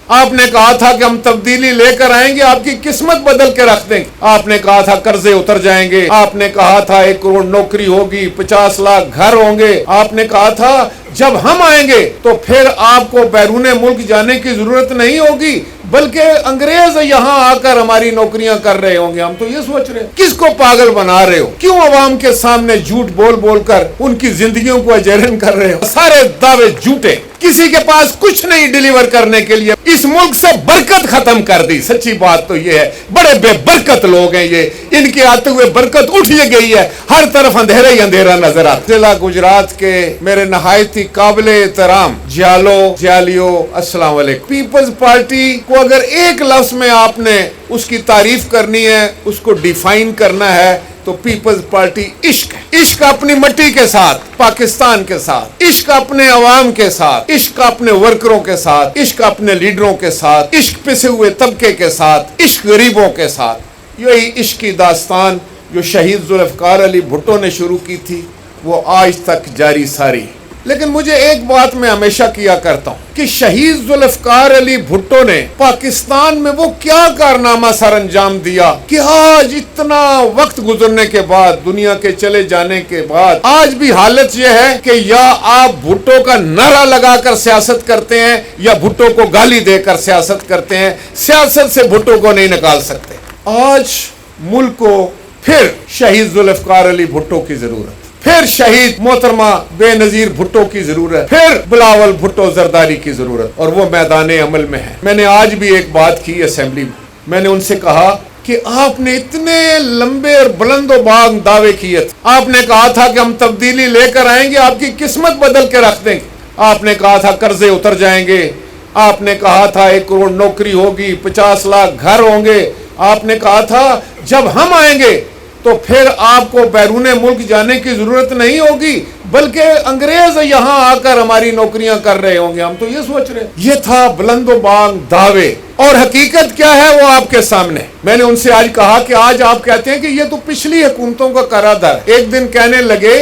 آپ نے کہا تھا کہ ہم تبدیلی لے کر آئیں گے, آپ کی قسمت بدل کے رکھ دیں گے. آپ نے کہا تھا قرضے اتر جائیں گے, آپ نے کہا تھا 1 کروڑ نوکری ہوگی, 50 لاکھ گھر ہوں گے. آپ نے کہا تھا جب ہم آئیں گے تو پھر آپ کو بیرون ملک جانے کی ضرورت نہیں ہوگی, بلکہ انگریز یہاں آ کر ہماری نوکریاں کر رہے ہوں گے. ہم تو یہ سوچ رہے ہیں کس کو پاگل بنا رہے ہو, کیوں عوام کے سامنے جھوٹ بول بول کر ان کی زندگیوں کو اجیرن کر رہے ہو. سارے دعوے جھوٹے, کسی کے پاس کچھ نہیں ڈیلیور کرنے کے لیے. اس ملک سے برکت ختم کر دی. سچی بات تو یہ ہے, بڑے بے برکت لوگ ہیں یہ, ان کے آتے ہوئے برکت اٹھ گئی ہے, ہر طرف اندھیرا ہی اندھیرا نظر آتا. ضلع گجرات کے میرے نہایت ہی قابل احترام جالیو السلام علیکم. پیپلز پارٹی کو اگر ایک لفظ میں آپ نے اس کی تعریف کرنی ہے, اس کو ڈیفائن کرنا ہے, تو پیپلز پارٹی عشق ہے. عشق اپنی مٹی کے ساتھ, پاکستان کے ساتھ, عشق اپنے عوام کے ساتھ, عشق اپنے ورکروں کے ساتھ, عشق اپنے لیڈروں کے ساتھ, عشق پسے ہوئے طبقے کے ساتھ, عشق غریبوں کے ساتھ. یہی عشق کی داستان جو شہید ذوالفقار علی بھٹو نے شروع کی تھی وہ آج تک جاری ساری. لیکن مجھے ایک بات میں ہمیشہ کیا کرتا ہوں کہ شہید ذوالفقار علی بھٹو نے پاکستان میں وہ کیا کارنامہ سر انجام دیا کہ آج اتنا وقت گزرنے کے بعد, دنیا کے چلے جانے کے بعد, آج بھی حالت یہ ہے کہ یا آپ بھٹو کا نعرہ لگا کر سیاست کرتے ہیں یا بھٹو کو گالی دے کر سیاست کرتے ہیں. سیاست سے بھٹو کو نہیں نکال سکتے. آج ملک کو پھر شہید ذوالفقار علی بھٹو کی ضرورت, پھر شہید محترمہ بے نظیر بھٹو کی ضرورت, پھر بلاول بھٹو زرداری کی ضرورت, اور وہ میدان عمل میں ہے. میں نے آج بھی ایک بات کی اسمبلی میں, میں نے ان سے کہا کہ آپ نے اتنے لمبے اور بلند و باغ دعوے کیے تھے. آپ نے کہا تھا کہ ہم تبدیلی لے کر آئیں گے, آپ کی قسمت بدل کے رکھ دیں گے. آپ نے کہا تھا قرضے اتر جائیں گے, آپ نے کہا تھا 1 کروڑ نوکری ہوگی, 50 لاکھ گھر ہوں گے. آپ نے کہا تھا جب ہم آئیں گے تو پھر آپ کو بیرون ملک جانے کی ضرورت نہیں ہوگی, بلکہ انگریز یہاں آ کر ہماری نوکریاں کر رہے ہوں گے. ہم تو یہ سوچ رہے ہیں. یہ تھا بلند و باغ دعوے, اور حقیقت کیا ہے وہ آپ کے سامنے. میں نے ان سے آج کہا کہ آج آپ کہتے ہیں کہ یہ تو پچھلی حکومتوں کا قرض ہے. ایک دن کہنے لگے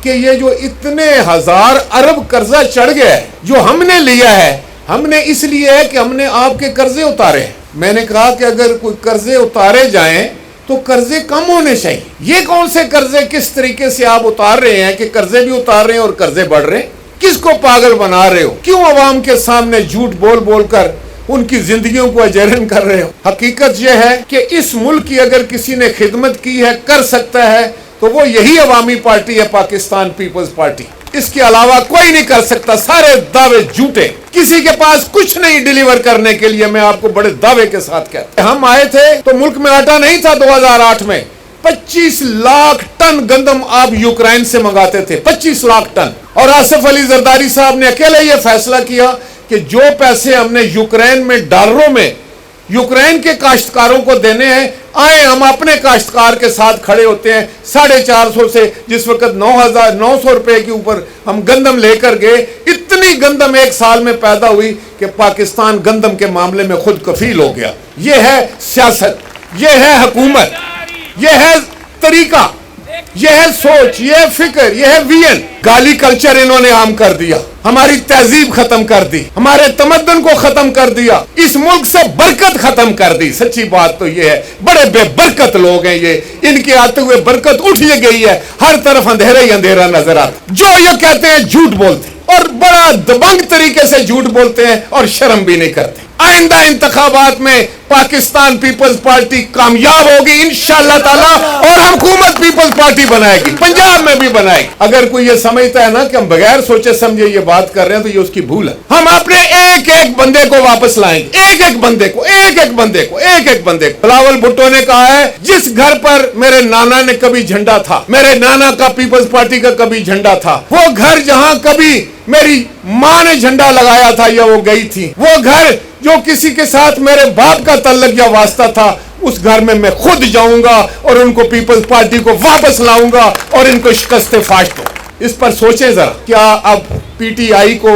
کہ یہ جو اتنے 1000 ارب قرضہ چڑھ گیا ہے جو ہم نے لیا ہے, ہم نے اس لیے ہے کہ ہم نے آپ کے قرضے اتارے ہیں. میں نے کہا کہ اگر کوئی قرضے اتارے جائیں تو قرضے کم ہونے چاہیے. یہ کون سے قرضے کس طریقے سے آپ اتار رہے ہیں کہ قرضے بھی اتار رہے ہیں اور قرضے بڑھ رہے ہیں؟ کس کو پاگل بنا رہے ہو, کیوں عوام کے سامنے جھوٹ بول بول کر ان کی زندگیوں کو اجیرن کر رہے ہو؟ حقیقت یہ ہے کہ اس ملک کی اگر کسی نے خدمت کی ہے, کر سکتا ہے, تو وہ یہی عوامی پارٹی ہے, پاکستان پیپلز پارٹی. اس کے علاوہ کوئی نہیں کر سکتا. سارے دعوے جھوٹے, کسی کے پاس کچھ نہیں ڈیلیور کرنے کے لیے. میں آپ کو بڑے دعوے کے ساتھ کہتا ہوں, ہم آئے تھے تو ملک میں آٹا نہیں تھا. 2008 میں 25 لاکھ ٹن گندم آپ یوکرائن سے منگاتے تھے, 25 لاکھ ٹن. اور آصف علی زرداری صاحب نے اکیلے یہ فیصلہ کیا کہ جو پیسے ہم نے یوکرائن میں ڈالروں میں یوکرائن کے کاشتکاروں کو دینے ہیں, آئیں ہم اپنے کاشتکار کے ساتھ کھڑے ہوتے ہیں. 450 سے جس وقت 900 روپے کے اوپر ہم گندم لے کر گئے. اتنی گندم ایک سال میں پیدا ہوئی کہ پاکستان گندم کے معاملے میں خود کفیل ہو گیا. یہ ہے سیاست, یہ ہے حکومت, یہ ہے طریقہ, یہ ہے سوچ, یہ ہے فکر, یہ ہے ویژن. گالی کلچر انہوں نے عام کر دیا, ہماری تہذیب ختم کر دی, ہمارے تمدن کو ختم کر دیا, اس ملک سے برکت ختم کر دی. سچی بات تو یہ ہے, بڑے بے برکت لوگ ہیں یہ, ان کے آتے ہوئے برکت اٹھ گئی ہے, ہر طرف اندھیرا ہی اندھیرا نظر آتا. جو یہ کہتے ہیں جھوٹ بولتے ہیں, اور بڑا دبنگ طریقے سے جھوٹ بولتے ہیں, اور شرم بھی نہیں کرتے. آئندہ انتخابات میں پاکستان پیپلز پارٹی کامیاب ہوگی انشاءاللہ تعالی, اور حکومت پیپلز پارٹی بنائے گی, پنجاب میں بھی بنائے گی. اگر کوئی یہ سمجھتا ہے نا کہ ہم بغیر سوچے سمجھے یہ بات کر رہے ہیں تو یہ اس کی بھول ہے. ہم اپنے ایک ایک بندے کو واپس لائیں گے, ایک ایک بندے کو, ایک ایک بندے کو, ایک ایک بندے کو. بلاول بھٹو نے کہا ہے جس گھر پر میرے نانا نے کبھی جھنڈا تھا, میرے نانا کا پیپلز پارٹی کا کبھی جھنڈا تھا, وہ گھر جہاں کبھی میری ماں نے جھنڈا لگایا تھا یا وہ گئی تھی, وہ گھر جو کسی کے ساتھ میرے باپ کا تعلق یا واسطہ تھا, اس گھر میں خود جاؤں گا اور ان کو پیپلز پارٹی کو واپس لاؤں گا اور ان کو شکست فاش دوں. اس پر سوچیں ذرا. کیا اب پی ٹی آئی کو